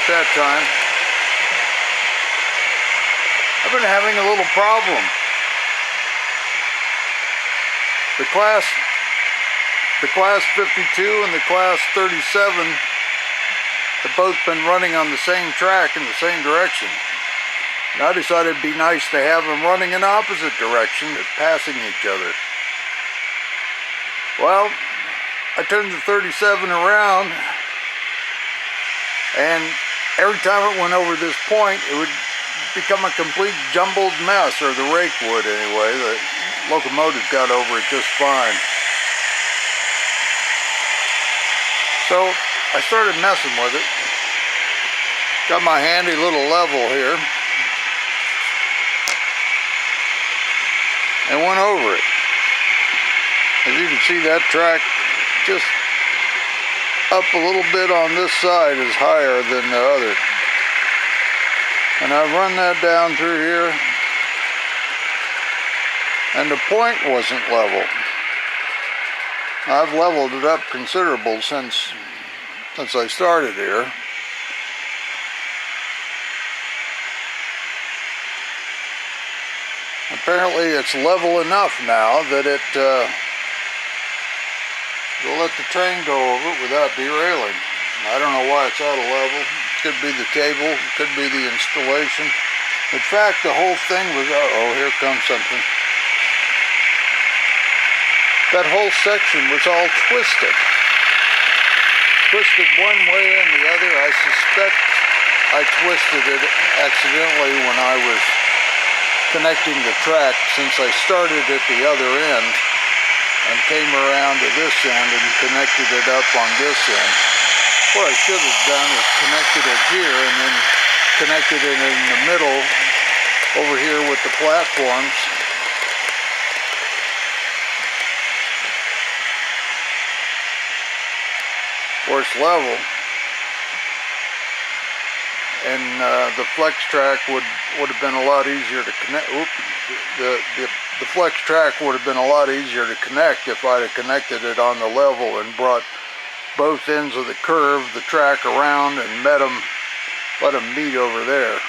that time. I've been having a little problem. The class 52 and the class 37 have both been running on the same track in the same direction. And I decided it'd be nice to have them running in opposite direction, passing each other. Well, I turned the 37 around, and every time it went over this point, it would become a complete jumbled mess, or the rake would anyway. The locomotive got over it just fine. So I started messing with it. Got my handy little level here and went over it. As you can see, that track just up a little bit on this side is higher than the other. And I run that down through here, and the point wasn't level. I've leveled it up considerable since I started here. Apparently it's level enough now that it will let the train go over it without derailing. I don't know why it's out of level. It could be the cable, it could be the installation. In fact, the whole thing was, uh-oh, here comes something. That whole section was all twisted. Twisted one way and the other. I suspect I twisted it accidentally when I was connecting the track, since I started at the other end and came around to this end and connected it up on this end. What I should have done is connected it here and then connected it in the middle over here with the platforms. Of course, level. And the flex track would have been a lot easier to connect. The flex track would have been a lot easier to connect if I'd have connected it on the level and brought both ends of the curve, the track around, and let them meet over there.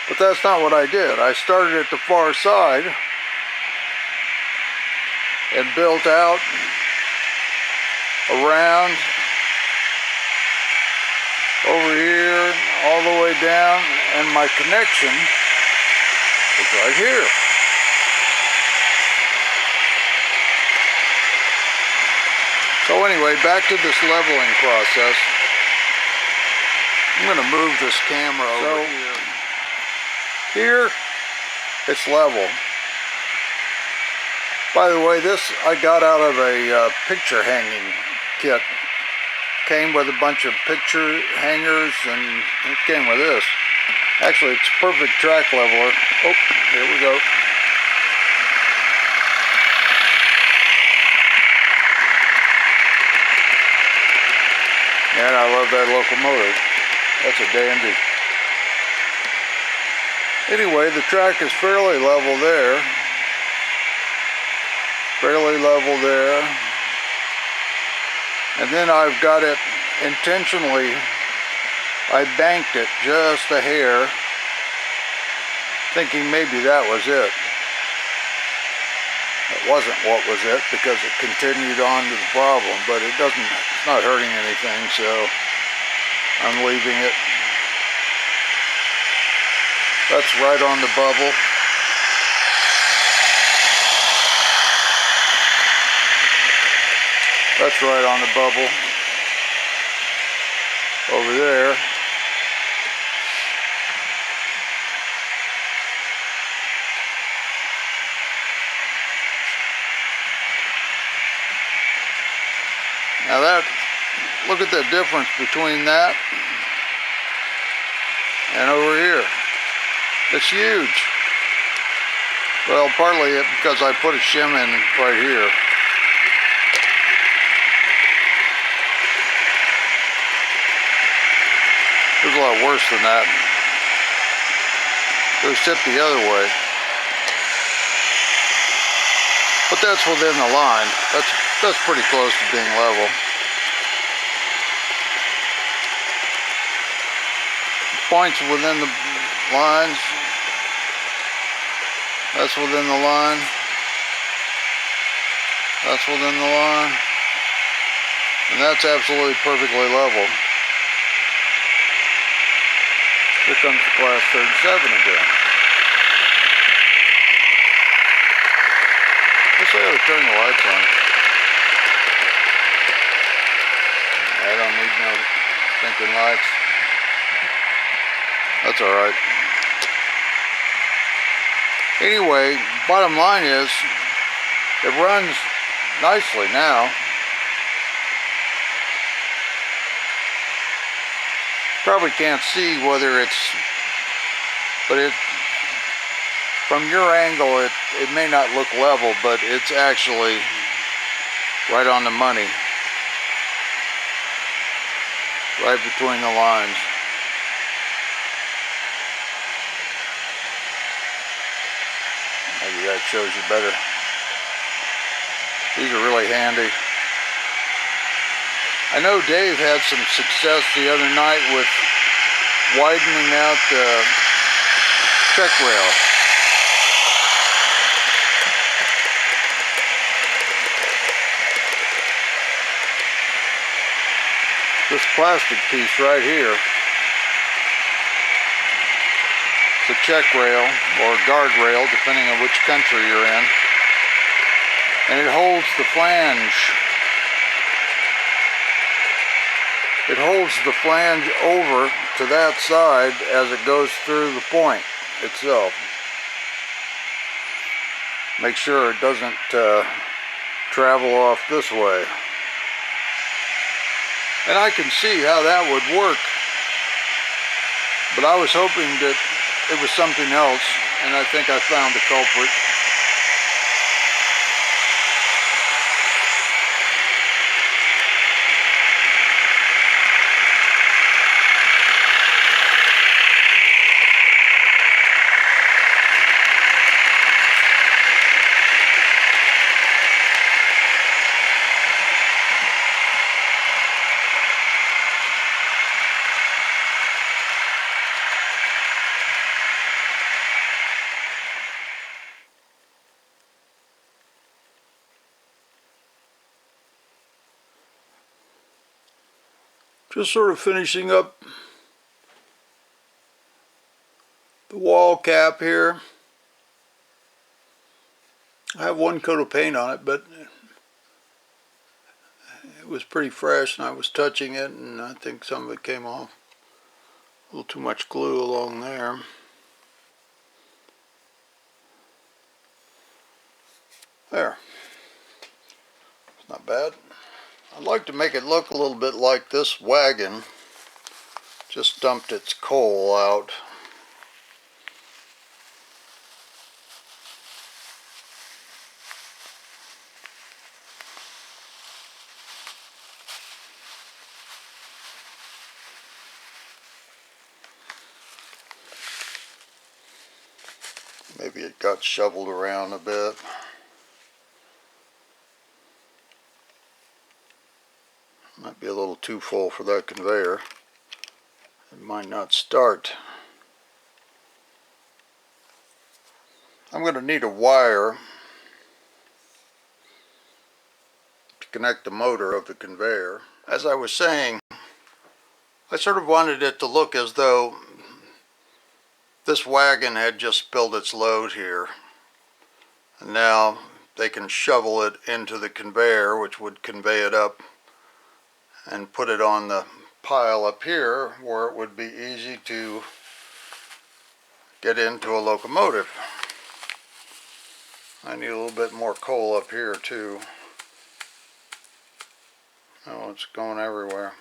But that's not what I did. I started at the far side and built out around over here, all the way down, and my connection is right here. So anyway, back to this leveling process. I'm going to move this camera over here. Here, it's level. By the way, this I got out of a picture hanging kit. Came with a bunch of picture hangers, and it came with this. Actually, it's a perfect track leveler. Oh, here we go. And I love that locomotive. That's a dandy. Anyway, the track is fairly level there. Fairly level there. And then I've got it intentionally, I banked it just a hair, thinking maybe that was it. It wasn't what was it, because it continued on to the problem, but it's not hurting anything, so I'm leaving it. That's right on the bubble. That's right on the bubble over there. Now look at the difference between that and over here. It's huge. Well, partly because I put a shim in right here. It was a lot worse than that. It was tipped the other way. But that's within the line. That's pretty close to being level. points within the lines. That's within the line. That's within the line. And that's absolutely perfectly level. Here comes the class 37 again. Guess I gotta turn the lights on. I don't need no thinking lights. That's alright. Anyway, bottom line is, it runs nicely now. Probably can't see whether it's, but it, from your angle, it may not look level, but it's actually right on the money. Right between the lines. Maybe that shows you better. These are really handy. I know Dave had some success the other night with widening out the check rail. This plastic piece right here, the check rail or guard rail, depending on which country you're in, and it holds the flange. It holds the flange over to that side as it goes through the point itself. Make sure it doesn't travel off this way. And I can see how that would work, but I was hoping that it was something else, and I think I found the culprit. Just sort of finishing up the wall cap here. I have one coat of paint on it, but it was pretty fresh and I was touching it and I think some of it came off. A little too much glue along there. There. It's not bad. I'd like to make it look a little bit like this wagon just dumped its coal out. Maybe it got shoveled around a bit. Might be a little too full for that conveyor. It might not start. I'm going to need a wire to connect the motor of the conveyor. As I was saying, I sort of wanted it to look as though this wagon had just spilled its load here. And now they can shovel it into the conveyor, which would convey it up and put it on the pile up here where it would be easy to get into a locomotive. I need a little bit more coal up here too. Oh, it's going everywhere.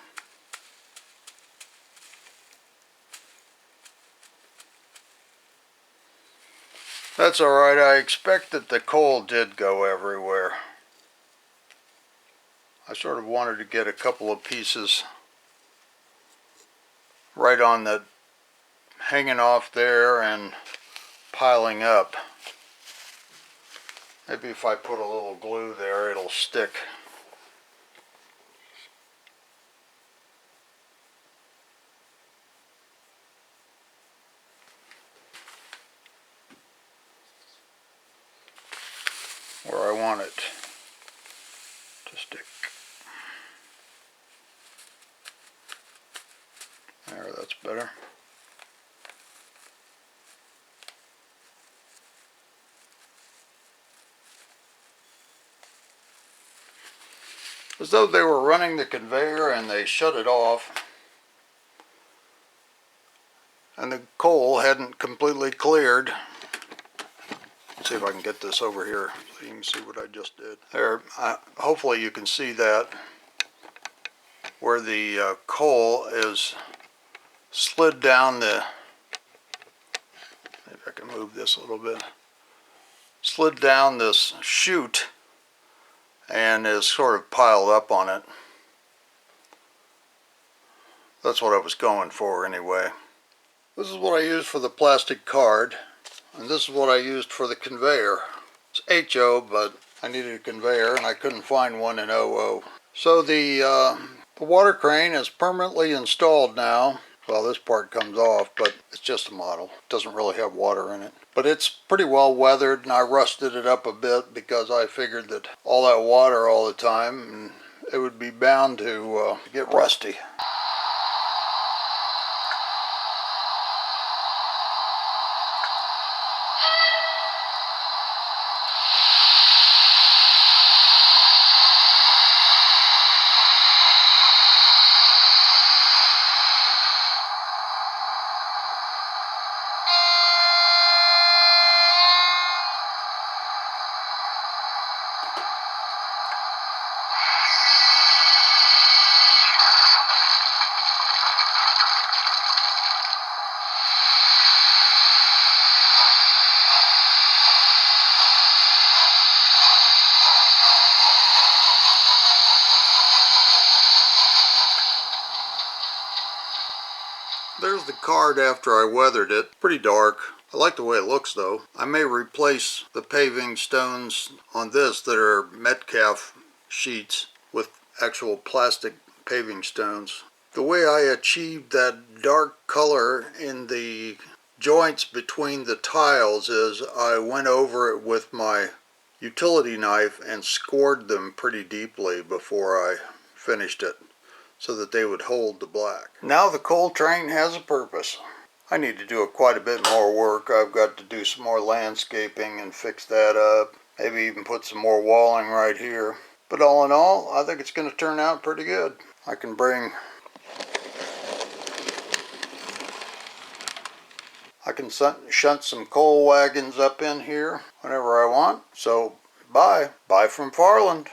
That's alright, I expect that the coal did go everywhere. I sort of wanted to get a couple of pieces right on the hanging off there and piling up. Maybe if I put a little glue there, it'll stick. where I want it to stick. There, that's better. As though they were running the conveyor and they shut it off. And the coal hadn't completely cleared. Let's see if I can get this over here so you can see what I just did. There, hopefully you can see that where the coal is slid down the, maybe I can move this a little bit, slid down this chute and is sort of piled up on it. That's what I was going for anyway. This is what I used for the plastic card, and this is what I used for the conveyor. It's HO, but I needed a conveyor and I couldn't find one in OO. So the water crane is permanently installed now. Well, this part comes off, but it's just a model. It doesn't really have water in it. But it's pretty well weathered, and I rusted it up a bit because I figured that all that water all the time, and it would be bound to get rusty. There's the card after I weathered it. Pretty dark. I like the way it looks though. I may replace the paving stones on this that are Metcalf sheets with actual plastic paving stones. The way I achieved that dark color in the joints between the tiles is I went over it with my utility knife and scored them pretty deeply before I finished it, so that they would hold the black. Now the coal train has a purpose. I need to do quite a bit more work. I've got to do some more landscaping and fix that up. Maybe even put some more walling right here. But all in all, I think it's going to turn out pretty good. I can shunt some coal wagons up in here whenever I want. So bye. Bye from Farland.